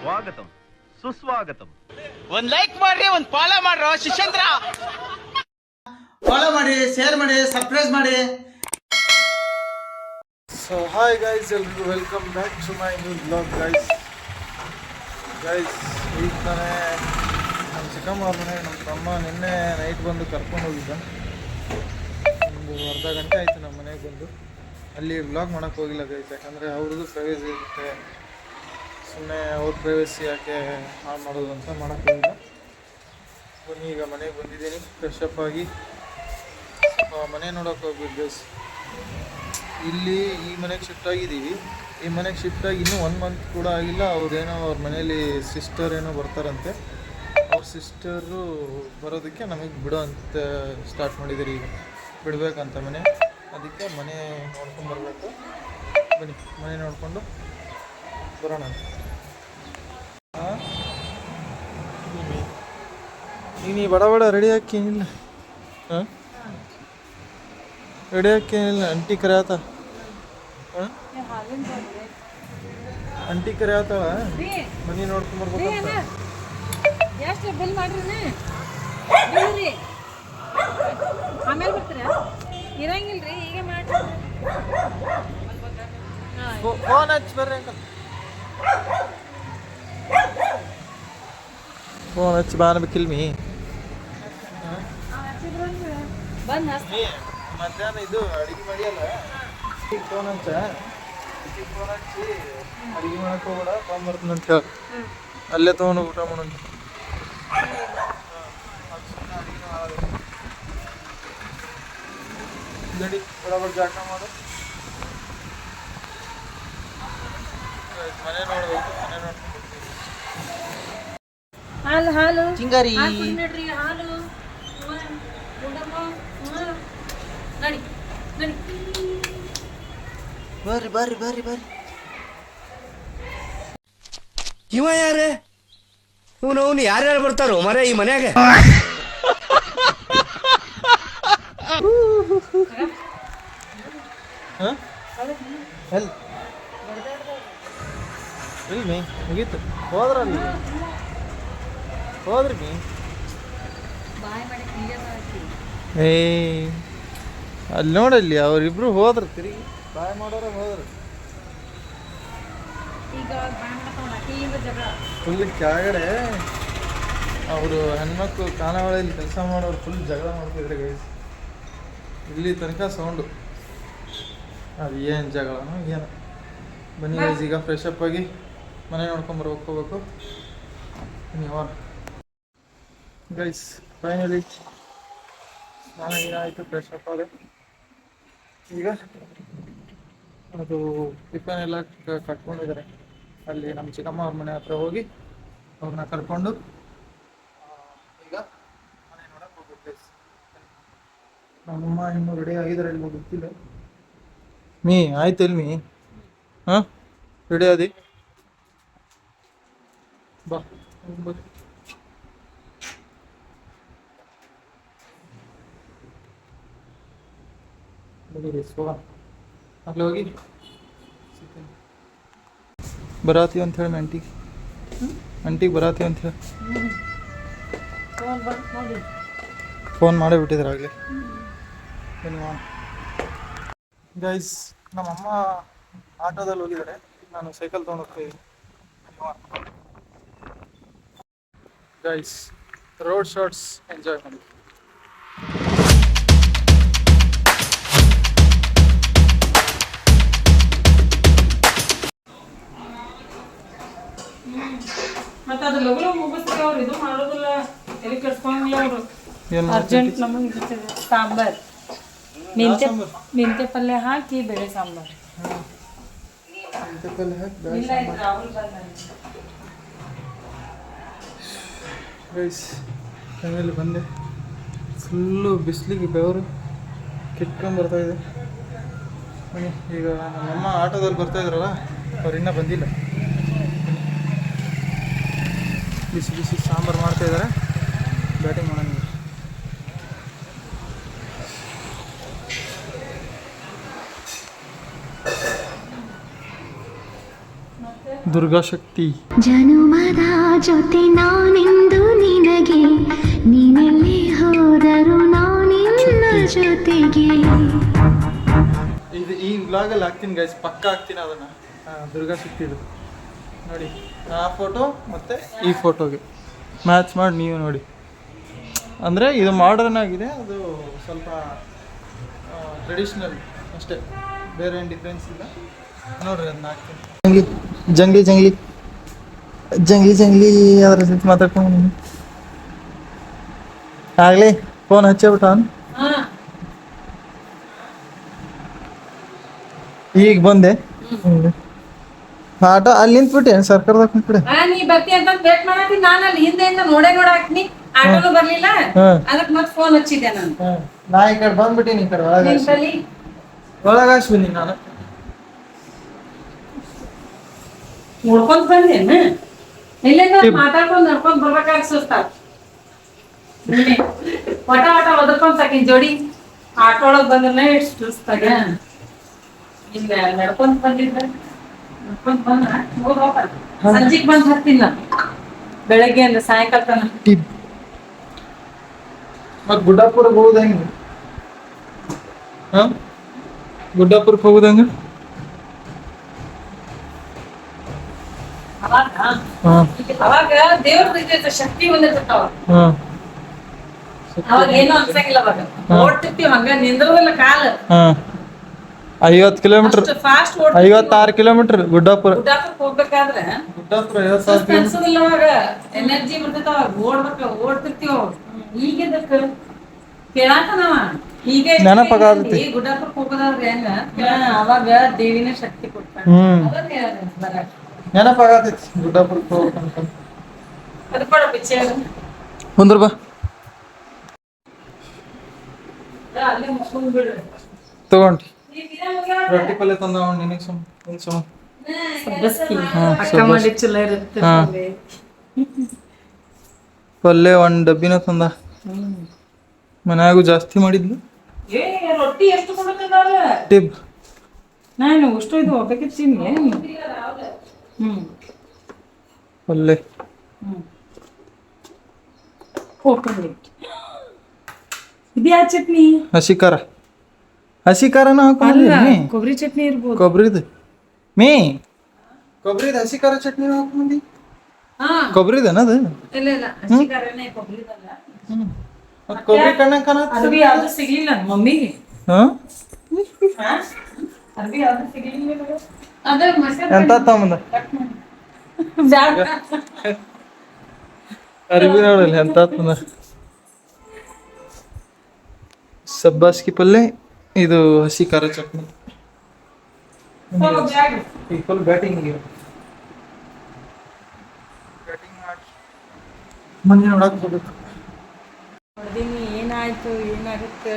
ಸ್ವಾಗತಂ ಸುಸ್ವಾಗತಂ. ಒಂದ್ ಲೈಕ್ ಮಾಡ್ರಿ, ಒಂದ್ ಫಾಲೋ ಮಾಡ್ರೋ ಶಿಷ್ಯಂದ್ರ. ಫಾಲೋ ಮಾಡಿ, ಶೇರ್ ಮಾಡಿ, ಸಬ್ಸ್ಕ್ರೈಬ್ ಮಾಡಿ. ಸೊ ಹಾಯ್ ಗೈಸ್, ಎಲ್ರಿಗೂ welcome back to my new blog guys. ಈಗ ತಾನೇ ನಮ್ಮ ಚಿಕ್ಕಮ್ಮ ಅವ್ರ ಮನೆಗೆ ನಮ್ಮ ತಮ್ಮ ನಿನ್ನೆ ನೈಟ್ ಬಂದು ಕರ್ಕೊಂಡು ಹೋಗಿದ್ದ. ಒಂದು ಅರ್ಧ ಗಂಟೆ ಆಯಿತು ನಮ್ಮ ಮನೆಗೆ ಬಂದು. ಅಲ್ಲಿ ವ್ಲಾಗ್ ಮಾಡೋಕ್ಕೆ ಹೋಗಿಲ್ಲ ಗೈಸ್, ಯಾಕಂದರೆ ಅವ್ರದ್ದು ಪ್ರೈವೇಸಿ ಇರುತ್ತೆ. ಸುಮ್ಮನೆ ಅವ್ರ ಪ್ರೈವೇಸಿ ಯಾಕೆ ಹಾಳು ಮಾಡೋದು ಅಂತ ಮಾಡೋಕ್ಕೆ ಹೋಗಿಲ್ಲ. ಬನ್ನಿ, ಈಗ ಮನೆಗೆ ಬಂದಿದ್ದೀನಿ, ಫ್ರೆಶಪ್ ಆಗಿ ಮನೆ ನೋಡೋಕೆ ಹೋಗ್ಬೇಕು ಗೈಸ್. ಇಲ್ಲಿ ಈ ಮನೆಗೆ ಶಿಫ್ಟ್ ಆಗಿದ್ದೀವಿ. ಈ ಮನೆಗೆ ಶಿಫ್ಟ್ ಆಗಿ ಇನ್ನೂ 1 ಮಂತ್ ಕೂಡ ಆಗಿಲ್ಲ. ಅವ್ರೇನೋ ಅವ್ರ ಮನೇಲಿ ಸಿಸ್ಟರ್ ಏನೋ ಬರ್ತಾರಂತೆ. ಅವ್ರ ಸಿಸ್ಟರು ಬರೋದಕ್ಕೆ ನಮಗೆ ಬಿಡೋ ಅಂತ ಸ್ಟಾರ್ಟ್ ಮಾಡಿದ್ದೀರಿ. ಈಗ ಬಿಡಬೇಕಂತ ಮನೆ, ಅದಕ್ಕೆ ಮನೆ ನೋಡ್ಕೊಂಡು ಬರಬೇಕು. ಬನ್ನಿ, ಮನೆ ನೋಡಿಕೊಂಡು ಬರೋಣ. ಹಾಂ, ಈಗ ನೀ ಬಡ ಬಡ ರೆಡಿ ಹಾಕೇನಿಲ್ಲ. ಹಾಂ, ರೆಡಿ ಹಾಕೇನಿಲ್ಲ. ಅಂಟಿ ಕರೆ ಆತ. ಹಾಂ, ಅಂಟಿ ಕರೆ ಆತಾಳ. ಮನೆ ನೋಡ್ಕೊಂಡು ಬರ್ಬೇಕಂತ. ಎಷ್ಟು ಬಿಲ್ ಮಾಡ್ರಿ, ಆಮೇಲೆ ಬರ್ತೀರಾ? ಇರಂಗಿಲ್ರಿ, ಈಗ ಮಾಡ್ರಿ. ಫೋನ್ ಹಚ್ಚಿ ಬರ್ರಿ ಅಂಕಲ್. ಫೋನ್ ಹಚ್ಚಿ ಬಾ ಅನ್ಬೇಕಿಲ್ ಮೀ. ಬಂದ್ ಮಧ್ಯಾಹ್ನ ಇದು ಅಡುಗೆ ಮಾಡಿಯಲ್ಲ, ಫೋನ್ ಹಚ್ಚ. ಫೋನ್ ಹಚ್ಚಿ ಅಡುಗೆ ಮಾಡಕ್ಕೆ ಹೋಗ್ಬೇಡ, ತೊಗೊಂಬರ್ತೀನಿ ಅಂತ ಹೇಳಿ ಅಲ್ಲೇ ತೊಗೊಂಡು ಊಟ ಮಾಡೋಣ. ಗಡಿ ಬಡಬಡ್ ಜಾಟ ಮಾಡು. ಮನೆ ನೋಡ್ಬೇಕು, ಮನೆ ನೋಡ್ಕೊಂಡು ಹಾಲು ಹಾಲು ಚಿಂಗಾರಿ ನೋಡ್ರಿ, ಹಾಲು ನಡಿ ನಡಿ. ಬರ್ರಿ ಬರ್ರಿ ಬರ್ರಿ ಬರ್ರಿ. ಇವ ಯಾರೇ? ಇವನು ಯಾರ್ಯಾರು ಬರ್ತಾರೋ ಮರ ಈ ಮನ್ಯಾಗ? ಹಾಂ, ಎಲ್ಲಿ ಎಲ್ಲಿ ಮೀ ಮುಗೀತು. ಹೋದ್ರಲ್ಲಿ ಹೋದ್ರಿ ಮೀ. ಏ ಅಲ್ಲಿ ನೋಡಲ್ಲಿ ಅವರಿಬ್ರು ಹೋದ್ರು, ತಿರುಗಿ ಬಾಯ್ ಮಾಡೋರ ಹೋದ್ರು. ಫುಲ್ ಕೆಳಗಡೆ ಅವರು ಹೆಣ್ಮಕ್ಳು ಖಾನಾವಳಿಯಲ್ಲಿ ಕೆಲಸ ಮಾಡೋರು ಫುಲ್ ಜಗಳ ಮಾಡ್ತಿದ್ರೆ ಗೈಸ್. ಇಲ್ಲಿ ತನಕ ಸೌಂಡು. ಅದು ಏನು ಜಗಳನೋ ಏನು. ಬನ್ನಿ ಗೈಸ್, ಈಗ ಫ್ರೆಶಪ್ ಆಗಿ ಮನೆ ನೋಡ್ಕೊಂಬರ್ಬೇಕು, ಹೋಗ್ಬೇಕು. ನೀವು ಗೈಸ್ ಫೈನಲಿ ಸ್ನಾನ ಏನಾಯಿತು, ಫ್ರೆಶಪ್ ಆದ. ಈಗ ಅದು ಟಿಫನ್ ಎಲ್ಲ ಕಟ್ಕೊಂಡಿದ್ದಾರೆ. ಅಲ್ಲಿ ನಮ್ಮ ಚಿಕ್ಕಮ್ಮ ಅವ್ರ ಮನೆ ಹತ್ರ ಹೋಗಿ ಅವ್ರನ್ನ ಕರ್ಕೊಂಡು ಈಗ ಮನೆ ನೋಡಕ್ಕೆ ಹೋಗ್ಬೇಕು ಗೈಸ್. ನಮ್ಮಮ್ಮ ಇನ್ನೂ ರೆಡಿ ಆಗಿದ್ದಾರೆ, ಇಲ್ಲಿ ಗೊತ್ತಿಲ್ಲ. ಮೀ ಆಯ್ತು ಇಲ್ಲಿ ಮೀ. ಹಾಂ, ರೆಡಿ ಆದಿ ಬಾ ಹೋಗ್ಬೇಕು. ಹೋಗೋಣ, ಅಲ್ಲಿ ಹೋಗಿ ಬರಾತೀವಿ ಅಂತ ಹೇಳಿ ಆಂಟಿಗೆ. ಆಂಟಿಗೆ ಬರಾತೀವಿ ಅಂತ ಹೇಳಿ ಫೋನ್ ಮಾಡೇ ಬಿಟ್ಟಿದ್ರು ಆಗಲಿ. ಗೈಸ್, ನಮ್ಮಮ್ಮ ಆಟೋದಲ್ಲಿ ಹೋಗಿದ್ದಾರೆ, ನಾನು ಸೈಕಲ್ ತೊಗೊಂಡು ಹೋಗ್ತಾಯಿದ್ದೀನಿ. ಗೈಸ್, ರೋಡ್ ಶಾರ್ಟ್ಸ್ ಎಂಜಾಯ್ ಮಾಡಿ. ಮತ್ತೆ ಅದು ಲಗು ಮುಗಿಸ್ತಾರೆ ಅವ್ರು, ಇದು ಮಾಡೋದಿಲ್ಲ, ಎಲ್ಲಿ ಕೆಡ್ಸ್ಕೊಂಗಿಲ್ಲ ಅವರು. ಅರ್ಜೆಂಟ್ ನಮಗೆ ಸಾಂಬಾರ್, ಮೆಂತ್ಯ ಪಲ್ಯ ಹಾಕಿ ಬೇಳೆ ಸಾಂಬಾರು. ಗೈಸ್ ಮನೇಲಿ ಬಂದೆ, ಫುಲ್ಲು ಬಿಸಿಲಿಗೆ ಬೆವರು ಕಿಟ್ಕೊಂಡ್ಬರ್ತಾಯಿದೆ. ಈಗ ನಮ್ಮಮ್ಮ ಆಟೋದಲ್ಲಿ ಬರ್ತಾಯಿದ್ರಲ್ಲ, ಅವ್ರು ಇನ್ನೂ ಬಂದಿಲ್ಲ. ಬಿಸಿ ಬಿಸಿ ಸಾಂಬಾರು ಮಾಡ್ತಾಯಿದ್ದಾರೆ, ಬ್ಯಾಟಿಂಗ್ ಮಾಡೋಣ. ದುರ್ಗಾಶಕ್ತಿ. ಜನುಮದ ಜೊತೆ ನಾನೆಂದು ನಿನಗೆ, ನೀನೆಲ್ಲಿ ಹೋದರು ನಾನಿನ್ನ ಜೊತೆಗೆ. ಇದು ಈ ವ್ಲಾಗಲ್ಲಿ ಹಾಕ್ತೀನಿ ಗೈಸ್, ಪಕ್ಕ ಹಾಕ್ತೀನಿ ಅದನ್ನು. ದುರ್ಗಾಶಕ್ತಿದು ನೋಡಿ, ಆ ಫೋಟೋ ಮತ್ತು ಈ ಫೋಟೋಗೆ ಮ್ಯಾಚ್ ಮಾಡಿ ನೀವು ನೋಡಿ. ಅಂದರೆ ಇದು ಮಾಡರ್ನ್ ಆಗಿದೆ, ಅದು ಸ್ವಲ್ಪ ಟ್ರೆಡಿಷ್ನಲ್ ಅಷ್ಟೇ, ಬೇರೆ ಏನು ಡಿಫ್ರೆನ್ಸ್ ಇಲ್ಲ. ನೋಡ್ರಿ ಅದನ್ನ ಹಾಕ್ತೀನಿ. ಜಂಗ್ಲಿ ಜಂಗ್ಲಿ ಜಂಗ್ಲಿ ಜಂಗ್ಲಿ ಅದ್ರ ಜೊತೆ ಮಾತಾಡ್ಕೊಂಡು ಆಗಲಿ ಫೋನ್ ಹಚ್ಚೇಬಿಟ್ಟ ಈಗ ಬಂದೆ. ಆಟೋ ಅಲ್ಲಿ ನಿಂತ್ಬಿಟ್ಟೆ ಸರ್ಕಾರದ ಕಡೆ. ನೀ ಬರ್ತಿ ಅಂತ ವೇಟ್ ಮಾಡಾಕಿ, ನಾನು ಅಲ್ಲಿ ಹಿಂದೆಯಿಂದ ನೋಡಾಕ್ನಿ, ಆಟೋನು ಬರ್ಲಿಲ್ಲ, ಅದಕ್ಕೆ ಮತ್ತೆ ಫೋನ್ ಹಚ್ಚಿದ್ದೆ ನಾನು. ನಾ ಈ ಕಡೆ ಬಂದ್ಬಿಟ್ಟಿನಿ, ಈ ಕಡೆ ಒಳಗಾಸ್ಬಿನಿ ನಾನು. ನೋಡ್ಕೊಂಡ್ ಬಂದೇನ, ಇಲ್ಲಿಂದ ಮಾತಾಡ್ಕೊಂಡ್ ನಡ್ಕೊಂಡ್ ಬರ್ಬೇಕಾಗ ಸುಸ್ತಾಗ ಒಟ ಒಟ ಒದರ್ಕೊಂಡ್ ಸಾಕಿನ್ ಜೋಡಿ ಆಟೋ ಒಳಗ್ ಬಂದ್ರೆ ಇಷ್ಟು ಸುಸ್ತಾಗ. ಇಲ್ಲ ನಡ್ಕೊಂಡ್ ಬಂದಿದ್ರ ನಡ್ಕೊಂಡ್ ಬಂದ್ರ ಹೋಗ್ಬೇಕ, ಸಂಜಿಗ್ ಬಂದ್ ಹತ್ತಿಲ್ಲ ಬೆಳಗ್ಗೆ ಅಂದ್ರೆ ಸಾಯಂಕಾಲ ತನ. ಮತ್ ಗುಡ್ಡಾಪುರಕ್ಕೆ ಹೋಗುದ ಹೆಂಗ? ಗುಡ್ಡಾಪುರಕ್ಕೆ ಹೋಗುದ ಹೆಂಗ? ಅವಾಗ ದೇವ್ರ ಶಕ್ತಿ ಬಂದಿರ್ತಾವ, ಅವಾಗ ಏನು ಅನ್ಸಂಗಿಲ್ಲ. ಅವಾಗ ಓಡ್ತಿರ್ತೀವಿ ಹಂಗ ನಿಂದ್ರದಲ್ಲ ಕಾಲ. 50 ಕಿಲೋಮೀಟರ್, ಫಾಸ್ಟ್ 56 ಕಿಲೋಮೀಟರ್ ಗುಡ್ಡಾಪುರ. ಗುಡ್ಡಾಪುರಕ್ಕೆ ಹೋಗ್ಬೇಕಾದ್ರೆ ಗುಡ್ಡಾಪುರ 56 ಅನ್ಸೋದಿಲ್ಲ, ಅವಾಗ ಎನರ್ಜಿ ಬರ್ತೈತಾವ, ಓಡ್ತಿರ್ತೀವ. ಈಗ ಕೇಳಾಕ ನಾವ ಈಗ ಗುಡ್ಡಾಪುರಕ್ಕೆ ಹೋಗೋದಾದ್ರೆ ಹೆಂಗ, ಅವಾಗ ದೇವಿನ ಶಕ್ತಿ ಕೊಡ್ತಾರ. ನೆನಪಾಗತೈತಿ ಗುಡ್ಡಾಪುರಕ್ಕೆ ಹೋಗ್ಬೇಕಂತ. ಅದು ಕೊಡ ಪಿಚ್ಚೆ ಒಂದ್ ರೂಪಾಯಿ ಅಲ್ಲೇ ಮುಸ್ಕೊಂಡ್ ಬಿಡ್ರಿ. ತಗೊಂಡಿ ರೊಟ್ಟಿ ಪಲ್ಯ ತಂದ ನಿನಗೆ ಪಲ್ಯ ಒಂದ್ ಡಬ್ಬಿನ ತಂದ. ಮನ್ಯಾಗೂ ಜಾಸ್ತಿ ಮಾಡಿದ್ಲು. ರೊಟ್ಟಿ ಎಷ್ಟು ಕೊಡುತ್ತದಲ್ಲ ಟಿಪ್ ನಾನು ಅಷ್ಟು ಇದು ಹೋಗ್ಬೇಕಿತ್ತೀನಿ. ಪಲ್ಯ ಇದ್ಯಾ ಚಟ್ನಿ? ಹಸಿ ಖಾರನ ಹಾಕೊಂಡಿ. ಕೊಬ್ಬರಿ ಚಟ್ನಿ ಇರ್ಬೋದು. ಕೊಬ್ಬರಿದು ಕೊಬ್ಬರಿದ ಹಸಿ ಖಾರ ಚಟ್ನಿ ಹಾಕೊಂಡಿ. ಕೊಬ್ಬರಿದನ ಅದು? ಇಲ್ಲ ಇಲ್ಲ, ಹಸಿ ಖಾರನೇ, ಕೊಬ್ಬರಿದಲ್ಲ. ಕೊಬ್ಬರಿ ಕಣ್ಣಂಗ್ ಅರ್ಬಿ ಯಾವ್ದು ಸಿಗ್ಲಿಲ್ಲ ಮಮ್ಮಿಗೆ. ಅರ್ಬಿ ಯಾವ್ದು ಸಿಗ್ಲಿಲ್ಲ. ಅದೇ ಎಂತ ತಮ್ಮಂದ ಅರ್ಬಿ ನೋಡಲ್ಲ ಎಂತ ತಂದ. ಸಬ್ಬಾಸ್ಗಿ ಪಲ್ಯ, ಇದು ಹಸಿ ಖಾರ ಚಟ್ನಿ. ಫುಲ್ ಬ್ಯಾಟಿಂಗ್ ಮಂದಿ ನೋಡಕ್ ಹೋಗ್ಬೇಕು. ಏನಾಯ್ತು ಏನಾಗುತ್ತೆ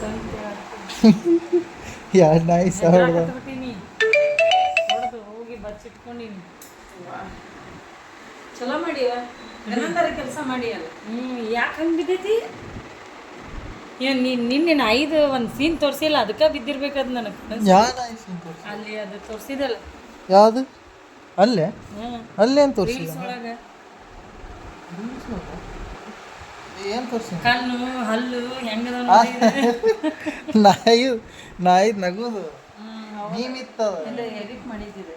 ಅಂತ ಯಾರು ನಾಯಿ ಸಾವಿರದ ಹೋಗಿ ಬಚ್ಚಿಟ್ಕೊಂಡಿನಿ. ಚಲೋ ಮಾಡಿವ, ಗಣಂತರ ಕೆಲಸ ಮಾಡಿ ಅಲ್ಲ. ಯಾಕೆ ಹಂಗೆ ಬಿದ್ದೈತಿ? ನಿನ್ನೆ 5 ಒಂದು ಸೀನ್ ತೋರಿಸಿಲ್ಲ, ಅದಕ್ಕೆ ಬಿದ್ದಿರ್ಬೇಕದು ನನಗೆ. ಅಲ್ಲಿ ಅದು ತೋರಿಸಿದಲ್ಲ. ಯಾವುದು? ಅಲ್ಲೇ ಅಲ್ಲೇನು ತೋರಿಸಿದ? ಏನು ತೋರಿಸಿ? ಕಣ್ಣು ಹಲ್ಲು ಹೆಂಗದ ನಾಯಿ ನಗುದು ನೀಮಿತ್ತದ ಎಡಿಟ್ ಮಾಡಿದ್ದಿದೆ.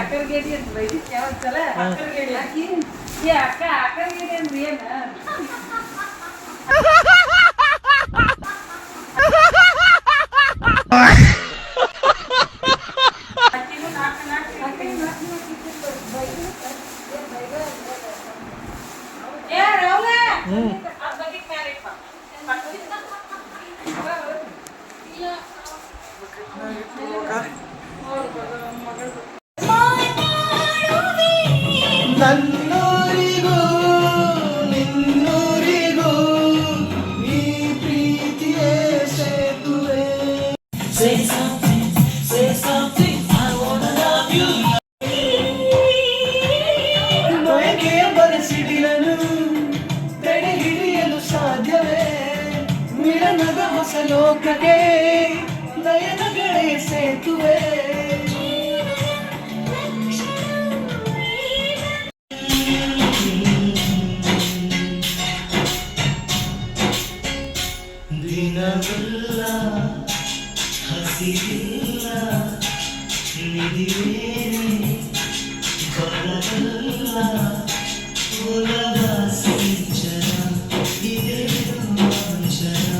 ಅಕ್ಕರ್ಗೇಡಿ ಅಂತ ಬೈದಿತ್ತು ಯಾವಾಗ ಸಲ. ಅಕ್ಕರ್ಗೇಡಿ ಹಾಕಿ ಅಕ್ಕರ್ಗೇಡಿ ಅಂದ್ರೆ ಏನ? ನನ್ನೂರಿಗೂ ನಿನ್ನೂರಿಗೂ ಈ ಪ್ರೀತಿಯೇ ಸೇತುವೆ. ಬಯಕೆ ಬರೆಸಿಡಿರಲು ತಡೆ ಹಿಡಿಯಲು ಸಾಧ್ಯವೇ? ಮಿಲನದ ಹೊಸ ಲೋಕಕ್ಕೆ ಸೇತುವೆ ದಿನವೆಲ್ಲ ಹಸಿರಿಲ್ಲ ನಿಧಿವೇನೆ ಬರಲ್ಲ ಒಲವ ಸಿಂಚನ ಇದೇ ರೋಮಾಂಚನ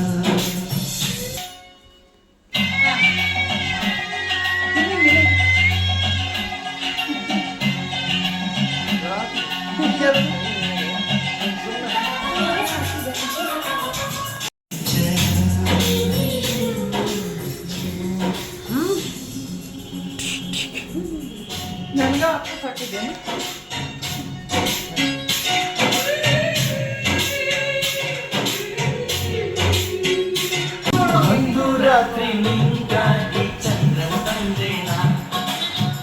ನನಗೆ ವಾಪಸ್ ಹಾಕಿದ್ದೇನೆ. ಒಂದು ರಾತ್ರಿ ನಿಂಗಾಗಿ ಚಂದ್ರ ತಂದೇನ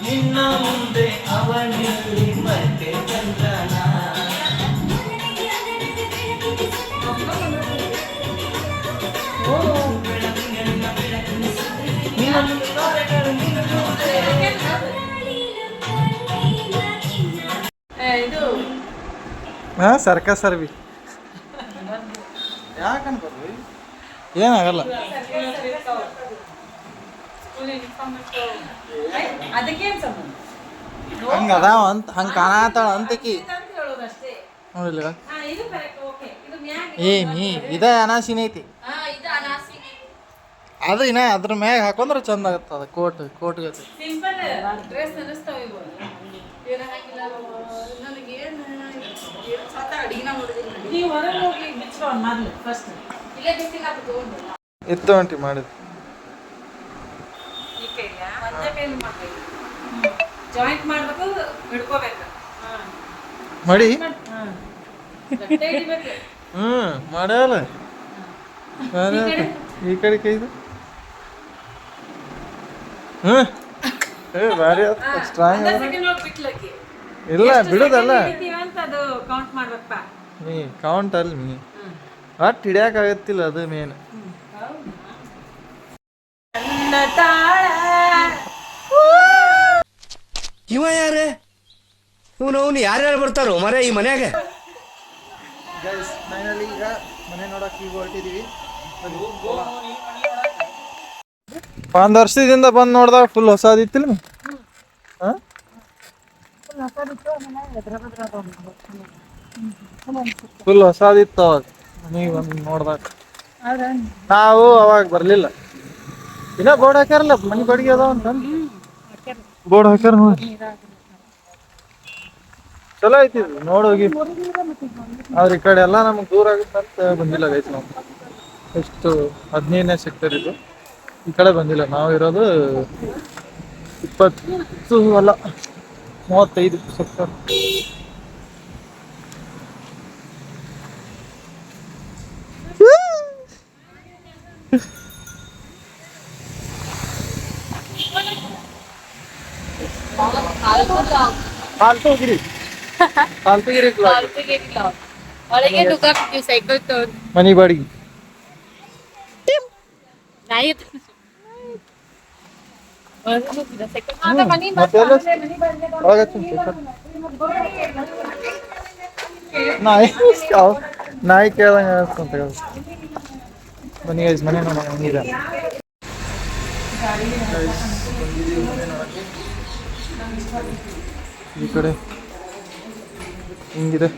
ನಿನ್ನ ಮುಂದೆ ಅವನಿಲ್ಲಿ ಮತ್ತೆ ಚಂದ್ರನ ಇದು ಹಾಂ ಸರ್ಕಸ್ ಅರ್ವಿ ಯಾಕನ್ಬರ್ರಿ ಏನಾಗಲ್ಲ ಅದಕ್ಕೇನು ಸಂಬಂಧ ಹಂಗೆ ಅದಾವ ಅಂತ ಹಂಗೆ ಕಾಣತಾಳ ಅಂತಕಿ ಅಂತ ಹೇಳೋದಷ್ಟೇ. ನೋಡಿಲ್ಲ ಹಾ, ಇದು ಕರೆಕ್ಟ್. ಓಕೆ, ಇದು ಮ್ಯಾಗ್ ಏ ನೀ ಇದ ಅನಾಸಿನ ಐತಿ ಇದು ಅನಾಸಿ ಅದು ಇನ್ನ ಅದ್ರ ಮ್ಯಾಗ ಹಾಕೊಂಡ್ರೆ ಚಂದ ಆಗತ್ತ ಅದು ಕೋಟ್ ಗತಿ ಸಿಂಪಲ್ ಡ್ರೆಸ್ ಅನಿಸ್ತಾವ ಇವು. ಏನಾಗಿಲ್ಲ ನನಗೇನು ಸ್ವತಃ ಅಡಿಗೆನ ಮಾಡೋದಿಲ್ಲ. ನೀವು ಹೊರಗೆ ಹೋಗಿ ಬಿಚ್ಚೋ ಮೊದಲು ಫಸ್ಟ್ ಇಲ್ಲೇ ಬಿಟ್ಟಿಲ್ಲ ತಗೊಂಡು ಇತ್ತು ಆಂಟಿ ಮಾಡಿದ್ ಈ ಕೈಯ ಒಂದೇ ಕೈಲಿ ಮಾಡ್ಬೇಕು. ಜಾಯಿಂಟ್ ಮಾಡ್ಬೇಕು, ಹಿಡ್ಕೋಬೇಕು. ಮಾಡಿ ಗಟ್ಟೆ ಹಿಡಿಬೇಕು. ಮಾಡ್ಯಾವಲ್ಲ ಈ ಕಡೆ ಕೈದು ಭಾರಿ ಸ್ಟ್ರಾಂಗ್ ಸೆಕೆಂಡ್ ಹೋಗಿ ಬಿಟ್ಲಕ್ಕಿ ಇಲ್ಲ ಬಿಡುದಲ್ಲ ಅಂತ ಅದು ಕೌಂಟ್ ಮಾಡ್ಬೇಕಪ್ಪ. ನೀ ಕೌಂಟ್ ಅಲ್ಲಿ ನೀ ಒಟ್ಟು ಹಿಡಿಯಕ್ ಆಗತ್ತಿಲ್ಲ ಅದು ಮೇನ್ ಇವ ಯಾರೇ ಇವನು ಯಾರ್ಯಾರು ಬರ್ತಾರೋ ಮರ ಈ ಮನ್ಯಾಗ ಗೈಸ್ ಫೈನಲಿ ಈಗ ಮನೆ ನೋಡಕ್ ಈಗ ಹೊರಟಿದೀವಿ ಒಂದ್ ವರ್ಷದಿಂದ ಬಂದು ನೋಡಿದಾಗ ಫುಲ್ ಹೊಸದಿತ್ತಿಲ್ಲ ಫುಲ್ ಹೊಸದಿತ್ತು ಅವಾಗ ಮನೆಗೆ ಬಂದು ನೋಡ್ದಾಗ ನಾವು ಅವಾಗ ಬರ್ಲಿಲ್ಲ ಇನ್ನ ಬೋರ್ಡ್ ಹಾಕ್ಯಾರಲ್ಲ ಮನೆ ಬಾಡಿಗೆ ಅದಾವ ಅಂತ ಬೋರ್ಡ್ ಹಾಕ್ಯಾರ ನೋಡಿ ಚಲೋ ಐತಿ ನೋಡೋಗಿ ಆದ್ರೆ ಈ ಕಡೆ ಎಲ್ಲ ನಮ್ಗೆ ದೂರ ಆಗುತ್ತಂತ ಬಂದಿಲ್ಲ ಗೈಸ್ ನಾವು ಎಷ್ಟು 15ನೇ ಸೆಕ್ಟರ್ ಇದು ಈ ಕಡೆ ಬಂದಿಲ್ಲ ನಾವು ಇರೋದು 20 ಅಲ್ಲ 35 ಸೆಕ್ಟರ್ फालतूगिरी ಒಳಗೆ ನುಗ್ಗಾಕ್ತಿವಿ ಸೈಕಲ್ ತಗೊಂಡು ಮನಿ ಬಾಡಿಗೆ ನಾಯಿ ನಾಯಿ ಕೇಳ್ದಂಗ ಅನ್ಸ್ಕೊಂತ ಬನ್ನಿ ಗೈಸ್ ಮನೆ ನೋಡೋಣ ಹಂಗಿದೆ ಈ ಕಡೆ ಹಿಂಗಿದೆ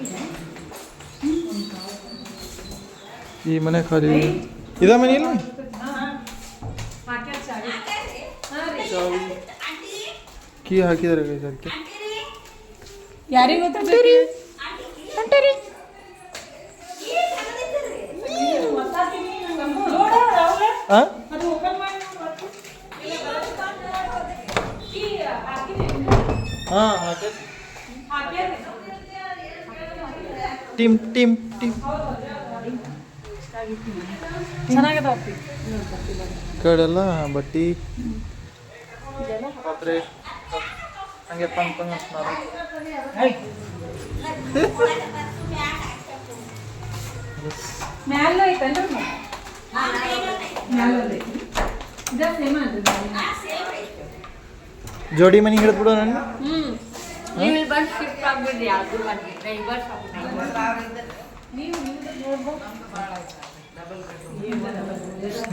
ಈ ಮನೆ ಖಾಲಿ ಇದ ಮನೆ ಇಲ್ಲ ಕೀ ಹಾಕಿದಾರೆ ಗೈಸ್ ಅದಕ್ಕೆ ಯಾರಿಗೆ ಗೊತ್ತಿರ್ತೀರಿ ಟಿಮ್ ಟಿಮ್ ಟಿಮ್ ಚೆನ್ನಾಗದ ಕಡೆಲ್ಲ ಬಟ್ಟಿ ಪಾತ್ರೆ ಹಂಗೆ ಪಂಗ್ ಪಂಗ್ ಅಂತ ಮ್ಯಾಲ ಐತೇನ್ರಿ ಮ್ಯಾಲ ಐತಿ ಇದ ಸೇಮ್ ಅನ್ರಿ ಜೋಡಿ ಮನೆ ಹಿಡಿದ್ಬಿಡು ನಾನು. ನೀವು ಇಲ್ಲಿ ಬಂದು ಶಿಫ್ಟ್ ಆಗ್ಬಿಡ್ರಿ ಯಾವ್ದು ಮಾಡ್ರಿ ನೈಬರ್ಸ್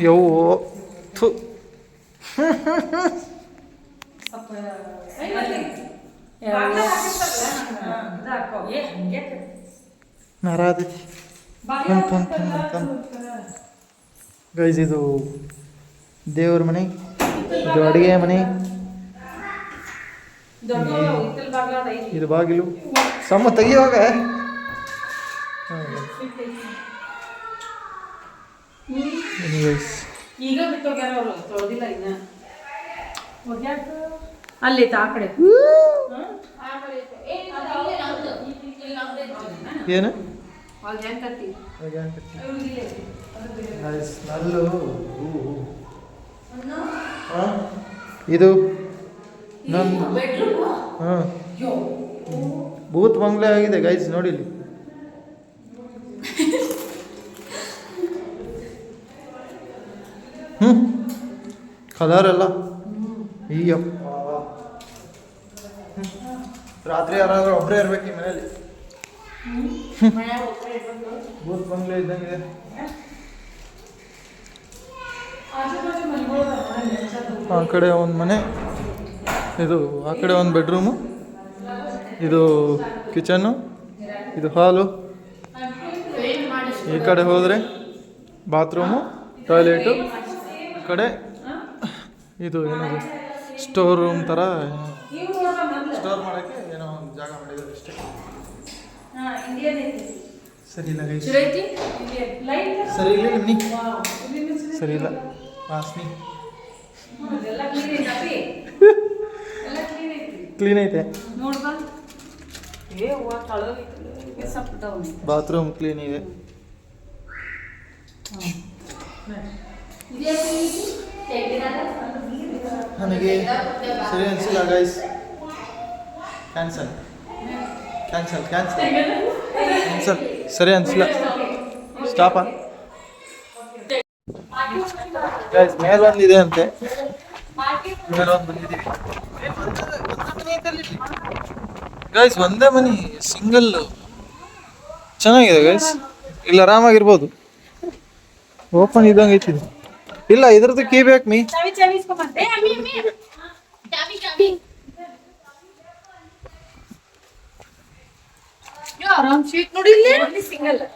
ಯವ್ವ ಥು. ನಾರಾದೈತಿ ಗೈಸ್. ಇದು ದೇವ್ರ ಮನೆ, ಇದು ಅಡುಗೆ ಮನೆ, ಇದು ಬಾಗಿಲು. ಸಮ್ಮ ತೆಗಿಯುವಾಗ ಈಗ ಬಿಟ್ಟೋಗ್ಯಾರ ಅವರು, ತೊಳೆದಿಲ್ಲ ಇನ್ನ. ಅಲ್ಲಿ ಆ ಕಡೆ ಏನು ಇದು ಹಾಂ ಭೂತ್ ಬಂಗ್ಲೆ ಆಗಿದೆ ಗೈಸ್, ನೋಡಿಲಿ. ಕಲರ್ ಎಲ್ಲ ಅಯ್ಯಪ್ಪ. ರಾತ್ರಿ ಯಾರಾದ್ರೂ ಒಬ್ಬರೇ ಇರ್ಬೇಕು ಈ ಮನೇಲಿ. ಭೂತ್ ಬಂಗ್ಲೆ ಇದ್ದಂಗಿದೆ. ಆ ಕಡೆ ಒಂದು ಮನೆ, ಇದು ಆ ಕಡೆ ಒಂದು ಬೆಡ್ರೂಮು, ಇದು ಕಿಚನ್ನು, ಇದು ಹಾಲು. ಈ ಕಡೆ ಹೋದರೆ ಬಾತ್ರೂಮು, ಟಾಯ್ಲೆಟು. ಈ ಕಡೆ ಇದು ಏನದು ಸ್ಟೋರ್ ರೂಮ್ ಥರ, ಸ್ಟೋರ್ ಮಾಡೋಕ್ಕೆ ಏನೋ ಒಂದು ಜಾಗ ಮಾಡಿದ್ದಾರೆ ಅಷ್ಟೇ. ಸರಿ ಇಲ್ಲ ಗೈಸ್, ಸರಿ ಇಲ್ಲ ನಿಮ್ನಿ, ಸರಿ ಇಲ್ಲ ವಾಸ್ನಿ. ಕ್ಲೀನ್ ಐತೆ, ಬಾತ್ರೂಮ್ ಕ್ಲೀನ್ ಇದೆ. ನನಗೆ ಸರಿ ಅನಿಸಿಲ್ಲ guys. Cancel cancel cancel cancel. ಸರಿ ಅನಿಸಿಲ್ಲ, ಸ್ಟಾಪ ಗೈಸ್. ಮೇಲೊಂದಿದೆ ಅಂತೆ, ಮೇಲೊಂದು ಬಂದಿದ್ದೀವಿ ಗೈಸ್. ಒಂದೇ ಮನಿ, ಸಿಂಗಲ್, ಚೆನ್ನಾಗಿದೆ ಗೈಸ್. ಇಲ್ಲಿ ಆರಾಮಾಗಿರ್ಬೋದು. ಓಪನ್ ಇದ್ದಂಗೆ ಐತಿದೆ. ಇಲ್ಲ ಇದ್ರದ್ದು ಕೀ ಬೇಕು ಮೀ.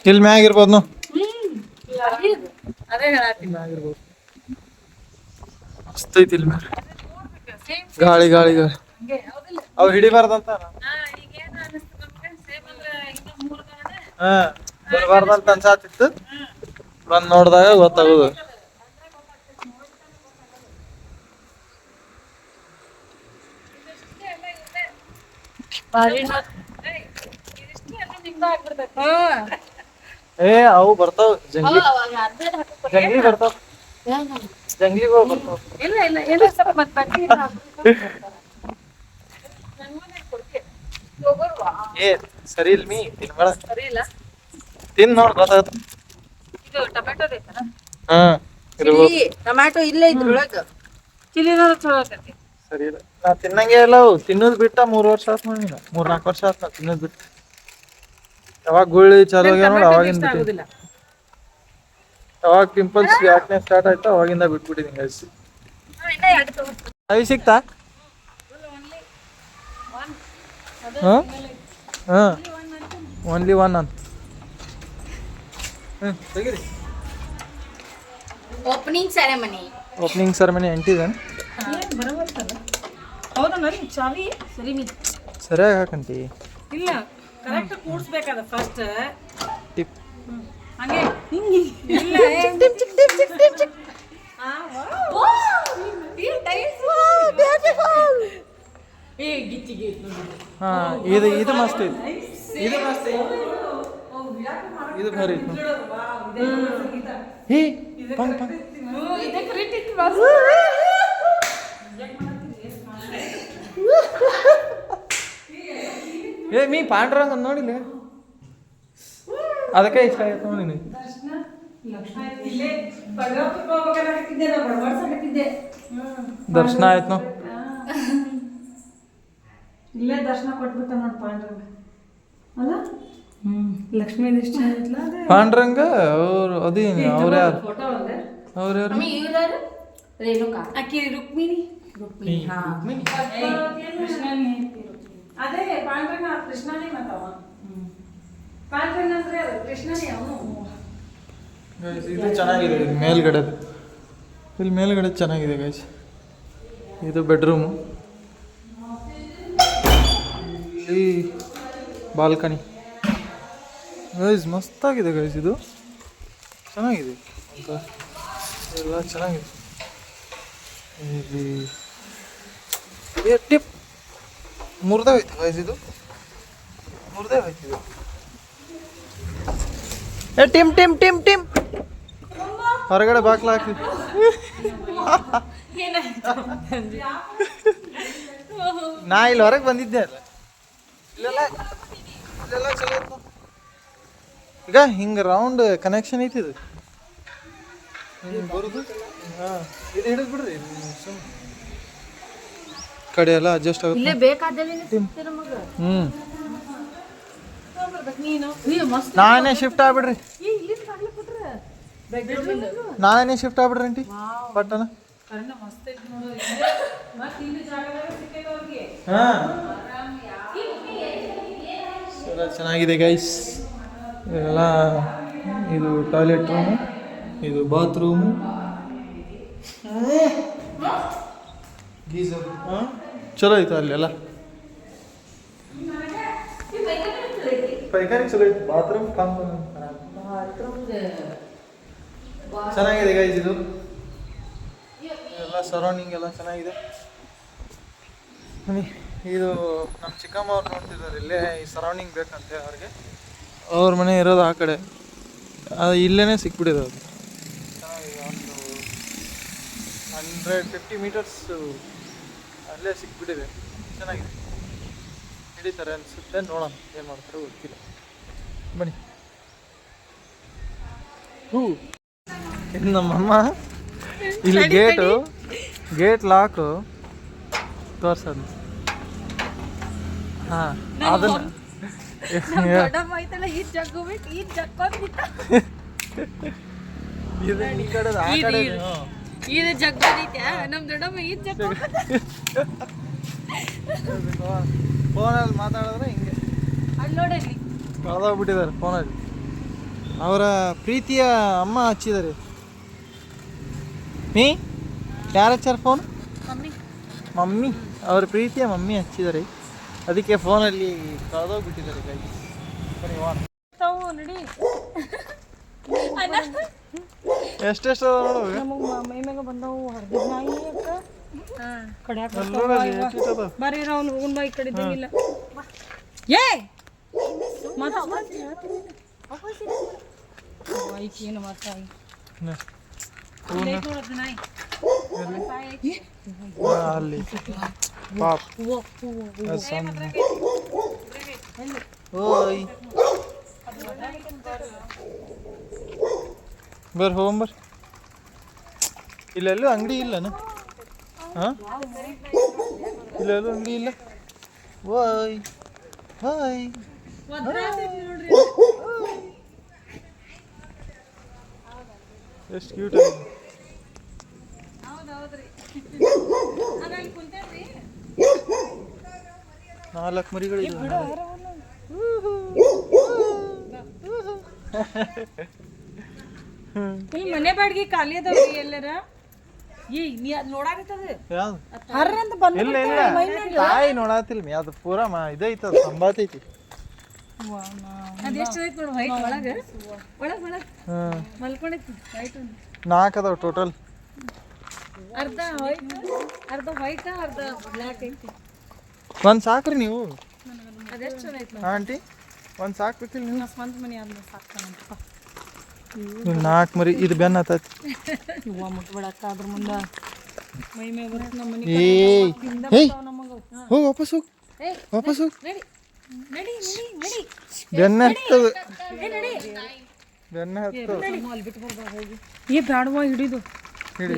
ಇಲ್ಲಿ ಮ್ಯಾಗ ಇರ್ಬೋದು ನಾವು. ಮಸ್ತ್ ಐತಿ ಇಲ್ಲಿ ಮ್ಯಾಗ. ಗಾಳಿ ಗಾಳಿ ಗಾಳಿ ಅವು ಹಿಡಿಬಾರ್ದಂತ. ಬರಬಾರ್ದಂತ ಅನ್ಸಾತಿತ್ತು, ಬಂದು ನೋಡಿದಾಗ ಗೊತ್ತಾಗೋದು. ಏ ಅವು ಬರ್ತಾವ, ಜಂಗ್ಲಿ ಜಂಗ್ಲಿ ಬರ್ತಾವ, ಜಂಗ್ಲಿಗಳು ಬರ್ತಾವ. ಏ ಸರಿ ಇಲ್ಲ ಮೀ, ತಿನ್ಬೇಡ. ತಿನ್ ನೋಡ್ ಗೊತ್ತಾಗತ್ತ. ಹಾ ಟೊಮ್ಯಾಟೊ ಇಲ್ಲೇ ಇದ್ರೊಳಗ ಚಿಲ್ಲಿನೂ ಚಲೋ ಆಕತಿ. ಸರಿ ಇಲ್ಲ, ನಾ ತಿನ್ನಂಗೆ ಇಲ್ಲ. ಅವು ತಿನ್ನೋದು ಬಿಟ್ಟ 3 ವರ್ಷ ಆತ್ ನೋಡಿ, 3-4 ವರ್ಷ ಆತ್ ನಾ ತಿನ್ನೋದು ಬಿಟ್ಟು. ಯಾವಾಗ ಗುಳ್ಳಿ ಚಾಲು ಆಗ್ಯಾವ ನೋಡಿ ಅವಾಗಿಂದ ಬಿಟ್ಟಿಲ್ಲ. ಯಾವಾಗ ಪಿಂಪಲ್ಸ್ ಯಾಕೆ ಸ್ಟಾರ್ಟ್ ಆಯ್ತು ಅವಾಗಿಂದ ಬಿಟ್ಬಿಟ್ಟಿದ್ದೀನಿ ಗೈಸ್. ಅವಿ ಸಿಕ್ತಾ? ಹಾಂ ಹಾಂ ಓನ್ಲಿ ಒನ್ ಅಂತ. ತೆಗೀರಿ. Opening ceremony. ಓಪನಿಂಗ್ ಸೆರೆಮನಿ ಎಂಟಿದೇನು? ಚಾವಿ ಸರಿ ಸರಿಯಾಗಿ ಹಾಕಂತಿ. ಇಲ್ಲ, ಕರೆಕ್ಟ್ ಕೂಡ್ಸ್ಬೇಕಾದ ಫಸ್ಟ್. ಟಿಪ್ ಹಂಗೆ ಹಿಂಗೆ ಇಲ್ಲ. ಹಾಂ ಇದು ಇದು ಮಸ್ತ್ ಐತಿ, ಇದು ಮಸ್ತ್ ಐತಿ, ಇದು ಭಾರಿ ಐತಿ. ಹೇ ಪಂಗ್ ಪಂಗ್ ಏ ಮೀ ಪಾಂಡ್ರಂಗ ನೋಡಿಲ್ಲ, ಅದಕ್ಕೆ ಇಷ್ಟ ಆಯ್ತು ನೋಡಿ ನಿನಗೆ. ದರ್ಶನ ಆಯ್ತು ನಾವು. ಇಲ್ಲೇ ದರ್ಶನ ಕೊಟ್ಬಿಟ್ಟ ನೋಡಿ ಪಾಂಡ್ರಂಗ ಅಲ್ಲ ಲಕ್ಷ್ಮೀ ಎಷ್ಟು ಚೆನ್ನಾಗಿತ್ತಲ್ಲ ಅದೇ ಪಾಂಡ್ರಂಗ ಅವ್ರು ಅದೇನು ಅವ್ರು ಯಾರು ಫೋಟೋ ಒಂದೇ ಅವ್ರು ಯಾರು ಇವ್ರಾರು ರೇಣುಕಾ ಆಕಿ ರುಕ್ಮಿಣಿ ಕೃಷ್ಣನೇ ಅದೇ ಪಾಂಡ್ರಂಗ ಕೃಷ್ಣನೇ ಮತ್ತವ ಪಾಂಡ್ರಂಗ ಅಂದ್ರೆ ಕೃಷ್ಣನೇ ಅವನು ಗೈಸ್ ಇದು ಚೆನ್ನಾಗಿದೆ ಇದು ಮೇಲ್ಗಡೆ ಇಲ್ಲಿ ಮೇಲ್ಗಡೆ ಚೆನ್ನಾಗಿದೆ ಗೈಸ್ ಇದು ಬೆಡ್ರೂಮು ಇಲ್ಲಿ ಬಾಲ್ಕನಿ ಗೈಸ್ ಮಸ್ತಾಗಿದೆ ಗೈಸ್ ಇದು ಚೆನ್ನಾಗಿದೆ ಅಂತ ಎಲ್ಲ ಚೆನ್ನಾಗಿದೆ ಇಲ್ಲಿ ಟಿಪ್ ಮುರ್ದೇ ಹೋಯ್ತು ಗೈಸ್ ಇದು ಮುರ್ದೇ ಹೋಯ್ತು ಇದು ಟಿಮ್ ಟಿಮ್ ಟಿಮ್ ಟಿಮ್ ಹೊರಗಡೆ ಬಾಕ್ಲ ಹಾಕಿ ನಾ ಇಲ್ಲಿ ಹೊರಗೆ ಬಂದಿದ್ದೆ ಅಲ್ಲ ಇಲ್ಲೆಲ್ಲ ಇಲ್ಲೆಲ್ಲ ಚಲೋ ಇತ್ತು. ಈಗ ಹಿಂಗೆ ರೌಂಡ್ ಕನೆಕ್ಷನ್ ಐತಿ ಇದು ಹಿಂಗೆ ಬರೋದು ಹಾಂ ಇದು ಹಿಡಿದು ಬಿಡ್ರಿ ಸುಮ್ಮನೆ ಕಡೆ ಎಲ್ಲ ಅಡ್ಜಸ್ಟ್ ಆಗುತ್ತೆ ಇಲ್ಲೇ ಬೇಕಾದಲ್ಲಿ ನಾನೇ ಶಿಫ್ಟ್ ಆಗ್ಬಿಡ್ರಿ ನಾನೇ ಶಿಫ್ಟ್ ಆಗ್ಬಿಡ್ರಿ ಆಂಟಿ ಪಟ್ಟಣ ಚೆನ್ನಾಗಿದೆ ಗೈಸ್ ಎಲ್ಲ ಇದು ಟಾಯ್ಲೆಟ್ ರೂಮು ಇದು ಬಾತ್ರೂಮು ಗೀಸರ್ ಚಲೋ ಐತೆ ಅಲ್ಲೆಲ್ಲ ಪೈಖಾನೆ ಚಲೋ ಐತೆ ಬಾತ್ರೂಮ್ ಚೆನ್ನಾಗಿದೆ ಗೈಸ್ ಇದು ಎಲ್ಲ ಸರೌಂಡಿಂಗ್ ಎಲ್ಲ ಚೆನ್ನಾಗಿದೆ ಬನ್ನಿ ಇದು ನಮ್ಮ ಚಿಕ್ಕಮ್ಮ ಅವ್ರು ನೋಡ್ತಿದ್ದಾರೆ ಇಲ್ಲೇ ಈ ಸರೌಂಡಿಂಗ್ ಬೇಕಂತೆ ಅವ್ರಿಗೆ ಅವ್ರ ಮನೆ ಇರೋದು ಆ ಕಡೆ ಅದು ಇಲ್ಲೇ ಸಿಕ್ಬಿಟ್ಟಿದೆ ಅದು ಚೆನ್ನಾಗಿದೆ ಒಂದು 150 ಮೀಟರ್ಸ್ ಅಲ್ಲೇ ಸಿಕ್ಬಿಟ್ಟಿದೆ ಚೆನ್ನಾಗಿದೆ ಹಿಡಿತಾರೆ ಅನಿಸುತ್ತೆ ನೋಡೋಣ ಏನು ಮಾಡ್ತಾರೆ ಗೊತ್ತಿಲ್ಲ ಬನ್ನಿ ಇದು ನಮ್ಮಮ್ಮ ಇಲ್ಲಿ ಗೇಟ್ ಲಾಕು ತೋರ್ಸೋದು ಹಾಂ ಅದನ್ನ ಇದು ಈ ಕಡೆ ಆ ಕಡೆ ಇದು ಜಗ್ಗೈತೆ ನಮ್ ದೊಡ್ಡಮ್ಮ ಈ ಜಗ್ಗ ಫೋನಲ್ಲಿ ಮಾತಾಡಿದ್ರೆ ಹಿಂಗೆ ಅಲ್ಲಿ ನೋಡಿ ಕಳೆದೋಗ್ಬಿಟ್ಟಿದ್ದಾರೆ ಫೋನಲ್ಲಿ ಅವರ ಪ್ರೀತಿಯ ಅಮ್ಮ ಹಚ್ಚಿದ್ದಾರೆ ಯಾರು ಹಚ್ಚಾರ ಫೋನ್ ಮಮ್ಮಿ ಅವ್ರ ಪ್ರೀತಿಯ ಮಮ್ಮಿ ಹಚ್ಚಿದ್ದಾರೆ ಅದಕ್ಕೆ ಫೋನಲ್ಲಿ ಕಳೆದೋಗ್ಬಿಟ್ಟಿದ್ದಾರೆ ಕೈ ನಡಿ ಎಷ್ಟೆಷ್ಟು ಮೈ ಮ್ಯಾಗ ಬಂದವು ಹರ್ದಿದ್ ನಾಯಿ ಕಡ್ಯಾಕ ಬರ್ರಿ ಅವ್ನು ಹೋಗುನ್ ಬಾ ಈ ಕಡೆ ಇದ್ದಂಗಿಲ್ಲ ಏ ಏನು ಮಾತಾಯಿ ನಾಯಿ ಅಲ್ಲಿ ಪಾಪ್ ಓಯ್ ಬರ್ರಿ ಹೋಗಂಬರ್ರಿ ಇಲ್ಲೆಲ್ಲೂ ಅಂಗಡಿ ಇಲ್ಲನ ಹಾಂ ಇಲ್ಲೆಲ್ಲೂ ಅಂಗಡಿ ಇಲ್ಲ ಓಯ್ ಓಯ್ ಎಷ್ಟು ಕ್ಯೂಟ್ ಆಗಿದೆ ನಾಲ್ಕು ಮರಿಗಳಿವೆ ಇಲ್ಲಿ ಮನೆ ಬಾಡಿಗೆ ಖಾಲಿ ಅದಾವ್ರಿ ಎಲ್ಲರ ಏ ನೀ ಅದ್ ನೋಡಾಕತ್ತದ ಯಾವ್ದು ಹರ್ರ ಅಂತ ಬಂದ ಇಲ್ಲ ಇಲ್ಲ ತಾಯಿ ನೋಡಾತಿಲ್ಲ ಅದು ಪೂರಾ ಇದೈತೆ ಅದು ಸಂಬಾತೈತಿ ಅದೆಷ್ಟು ಐತಿ ನೋಡು ವೈಟ್ ಒಳಗ ಒಳಗ್ ಹಾಂ ಮಲ್ಕೊಂಡೈತಿ ವೈಟ್ 4 ಅದಾವ ಟೋಟಲ್ ಅರ್ಧ ವೈಟ್ ಅರ್ಧ ಬ್ಲ್ಯಾಕ್ ಐತಿ ಒಂದು ಸಾಕ್ರಿ ನೀವು ಅದೆಷ್ಟು ಚಲೋ ಐತಿ ಆಂಟಿ ಒಂದು ಸಾಕ್ಬೇಕಿಲ್ಲ ನೀವು ಸ್ವಂತ ಮನೆ ಆದ್ಮೇಲೆ ಸಾಕ್ತಾನಂತ 4 ಮರಿ ಇದು ಬೆನ್ನ ಹತ್ತೈತಿ ಇವ ಮುಟ್ಬಿಡಕ್ಕ ಅದ್ರ ಮುಂದ ಮೈ ಮ್ಯಾಗ ಬರುತ್ತೆ ನಮ್ಮ ಮನೆ ಏಯ್ ಹೇಯ್ ನಮಗ ಹೋಗಿ ವಾಪಸ್ ಹೋಗಿ ವಾಪಸ್ ಹೋಗಿ ನಡಿ ಬೆನ್ನ ಹತ್ತದ ಬೆನ್ನ ಹತ್ತದ ಅಲ್ಲಿ ಬಿಟ್ಟು ಬರ್ಬಾ ಹೋಗಿ ಏ ಬ್ಯಾಡವಾ ಹಿಡಿದು ಹಿಡಿ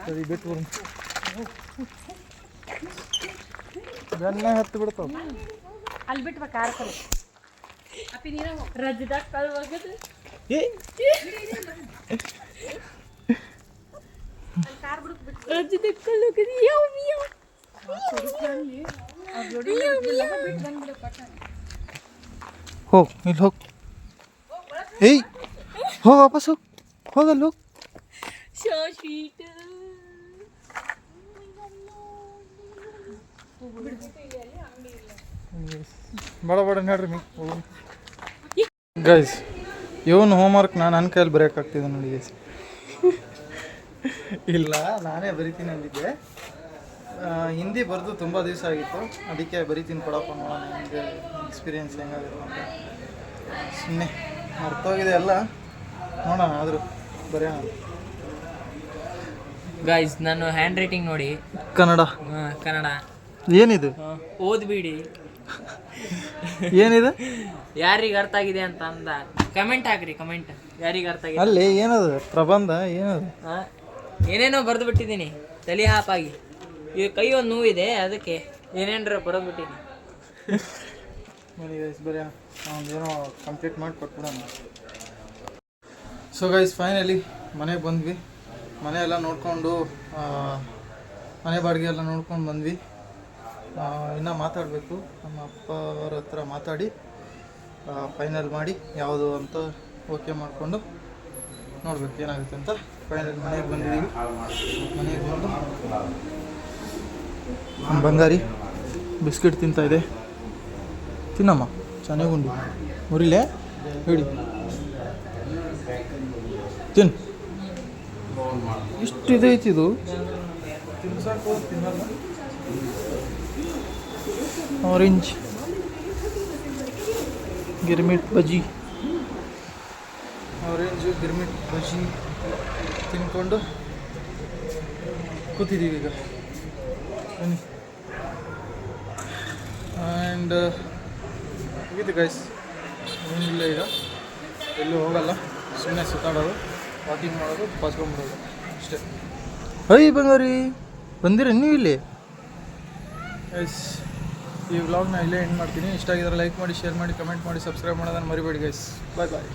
ಸರಿ ಬಿಟ್ಟು ಬರೋಣ ಬೆನ್ನ ಹತ್ತು ಬಿಡ್ತಾವ. ಅಲ್ಲಿ ಬಿಟ್ಟು ಬಾ ಕಾರ್ ಕಡೆ ರಜದಾಗ ಕಲ್ ಹೋಗದು ರಜದಾಗ ಕಲ್ ಹೋಗದು ಹೋಗ್ ಇಲ್ಲಿ ಹೋಗ್. ಏಯ್ ಹೋಗ್ ವಾಪಸ್ ಹೋಗ್. ಹೋಗಲ್ಲ ಹೋಗ್. ಬಡ ಬಡ ನೋಡ್ರಿ ಮೀ ಗೈಸ್, ಇವನು ಹೋಮ್ವರ್ಕ್ ನನ್ನ ಕೈಯಲ್ಲಿ ಬರೆಯೋಕ್ಕಾಗ್ತಿದೆ ನೋಡಿ ಗೈಸ್. ಇಲ್ಲ, ನಾನೇ ಬರಿತೀನಿ ಅಂದಿದ್ದೆ. ಹಿಂದಿ ಬರೆದು ತುಂಬ ದಿವಸ ಆಗಿತ್ತು, ಅದಕ್ಕೆ ಬರಿತೀನಿ ಕೊಡಪ್ಪ ನೋಡೋಣ ನಿಮಗೆ ಎಕ್ಸ್ಪೀರಿಯೆನ್ಸ್ ಹೆಂಗಾಗಿರೋ ಅಂತ. ಸುಮ್ಮನೆ ಮರ್ತೋಗಿದೆ ಎಲ್ಲ, ನೋಡೋಣ ಆದರೂ ಬರೆಯೋಣ. ಗೈಸ್ ನಾನು ಹ್ಯಾಂಡ್ ರೈಟಿಂಗ್ ನೋಡಿ. ಕನ್ನಡ ಕನ್ನಡ ಏನಿದು? ಓದ್ಬಿಡಿ. ಏನಿದೆ? ಯಾರಿಗೆ ಅರ್ಥ ಆಗಿದೆ ಅಂತ ಅಂದ ಕಮೆಂಟ್ ಹಾಕ್ರಿ. ಕಮೆಂಟ್ ಯಾರಿಗೆ ಅರ್ಥ ಆಗಿದೆ. ಅಲ್ಲಿ ಏನದು ಪ್ರಬಂಧ ಏನದು? ಏನೇನೋ ಬರೆದು ಬಿಟ್ಟಿದ್ದೀನಿ ತಲೆ ಹಾಪಾಗಿ. ಈಗ ಕೈ ಒಂದು ನೋವಿದೆ, ಅದಕ್ಕೆ ಏನೇನ್ರ ಬರೆದು ಬಿಟ್ಟಿನಿ. ನೋಡಿ ಗೈಸ್, ಬರೀ ಏನೋ ಕಂಪ್ಲೀಟ್ ಮಾಡಿ ಕೊಟ್ಬಿಡೋಣ. ಸೊ ಗೈಸ್, ಫೈನಲಿ ಮನೆಗೆ ಬಂದ್ವಿ. ಮನೆ ಎಲ್ಲ ನೋಡಿಕೊಂಡು, ಮನೆ ಬಾಡಿಗೆ ಎಲ್ಲ ನೋಡ್ಕೊಂಡು ಬಂದ್ವಿ. ಇನ್ನೂ ಮಾತಾಡಬೇಕು, ನಮ್ಮ ಅಪ್ಪ ಅವರ ಹತ್ರ ಮಾತಾಡಿ ಫೈನಲ್ ಮಾಡಿ ಯಾವುದು ಅಂತ ಓಕೆ ಮಾಡಿಕೊಂಡು ನೋಡ್ಬೇಕು ಏನಾಗುತ್ತೆ ಅಂತ. ಫೈನಲ್ ಮನೆಗೆ ಬಂದಿದ್ದೀವಿ. ಮನೆಗೆ ಬಂದು ಬಂಗಾರಿ ಬಿಸ್ಕಿಟ್ ತಿಂತಾಯಿದೆ. ತಿನ್ನಮ್ಮ, ಚೆನ್ನಾಗಿ ಉಂಡು. ಮುರಿಲೆ ಹೇಳಿ ತಿನ್ನು. ಇಷ್ಟು ಇದೈತಿ ಇದು, ತಿನ್ಸಾಕು ತಿನ್ನಲ್ಲ. ಆರೆಂಜ್ ಗಿರ್ಮಿಟ್ ಬಜ್ಜಿ, ಆರೆಂಜು ಗಿರ್ಮಿಟ್ ಬಜ್ಜಿ ತಿನ್ಕೊಂಡು ಕೂತಿದ್ದೀವಿ ಈಗ. ಬನ್ನಿ. ಆ್ಯಂಡ್ ಮುಗೀತು ಗೈಸ್, ಏನಿಲ್ಲ ಈಗ, ಎಲ್ಲೂ ಹೋಗಲ್ಲ, ಸುಮ್ಮನೆ ಸುತ್ತಾಡೋದು, ವಾಕಿಂಗ್ ಮಾಡೋದು, ಪಾಸ್ಕೊಂಡ್ಬಿಡೋದು ಅಷ್ಟೇ. ಹೈ ಬಂಗಾರಿ, ಬಂದಿರ ನೀವು ಇಲ್ಲಿ? ಗೈಸ್, ಈ ವ್ಲಾಗ್ನ ಇಲ್ಲೇ ಎಂಡ್ ಮಾಡ್ತೀನಿ. ಇಷ್ಟ ಆಗಿದ್ರೆ ಲೈಕ್ ಮಾಡಿ, ಶೇರ್ ಮಾಡಿ, ಕಮೆಂಟ್ ಮಾಡಿ, ಸಬ್ಸ್ಕ್ರೈಬ್ ಮಾಡೋದನ್ನು ಮರಿಬೇಡಿ ಗೈಸ್. ಬಾಯ್ ಬಾಯ್.